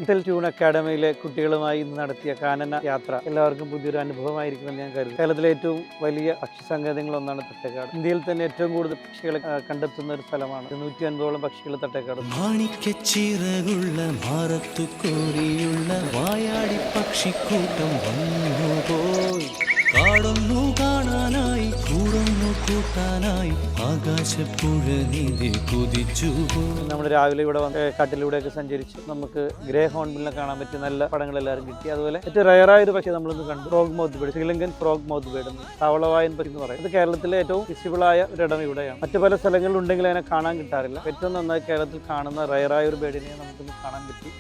Little tune അക്കാഡമിയിലെ കുട്ടികളുമായി ഇന്ന് നടത്തിയ കാനന യാത്ര എല്ലാവർക്കും പുതിയൊരു അനുഭവമായിരിക്കുമെന്ന് ഞാൻ കരുതുന്നു. കേരളത്തിലെ ഏറ്റവും വലിയ പക്ഷി സങ്കേതങ്ങളൊന്നാണ് തട്ടേക്കാട്. ഇന്ത്യയിൽ തന്നെ ഏറ്റവും കൂടുതൽ പക്ഷികളെ കണ്ടെത്തുന്ന ഒരു സ്ഥലമാണ്. 150ഓളം പക്ഷികൾ തട്ടേക്കാട്. മാണിക്കച്ചിറകുള്ള മാറത്തുകോരിയുള്ള വായാടി പക്ഷിക്കൂട്ടം വന്നുപോയി. കാടൊന്നു കാണാനായി കൂടൊന്നു കൂട്ടാനായി ആകാശപ്പുഴ നീതി കുതിച്ചുപോയി. നമ്മൾ രാവിലെ ഇവിടെ വന്ന് കാട്ടിലൂടെയൊക്കെ സഞ്ചരിച്ച് നമുക്ക് ഗ്രേ ഹോൺബിലിനെ കാണാൻ പറ്റിയ നല്ല പടങ്ങൾ എല്ലാവരും കിട്ടി. അതുപോലെ ഏറ്റവും റയറായ ഒരു പക്ഷി നമ്മളിന്ന് കണ്ടു, frog mouth bird, Sri Lankan frog mouth bird, തവളവായൻ പക്ഷി എന്ന് പറയും. ഇത് കേരളത്തിലെ ഏറ്റവും വിസിബിളായ ഒരിടം ഇവിടെയാണ്. മറ്റു പല സ്ഥലങ്ങളിലുണ്ടെങ്കിൽ അതിനെ കാണാൻ കിട്ടാറില്ല. ഏറ്റവും നന്നായി കേരളത്തിൽ കാണുന്ന റയറായ ഒരു ബേർഡിനെ നമുക്കിന്ന് കാണാൻ പറ്റി.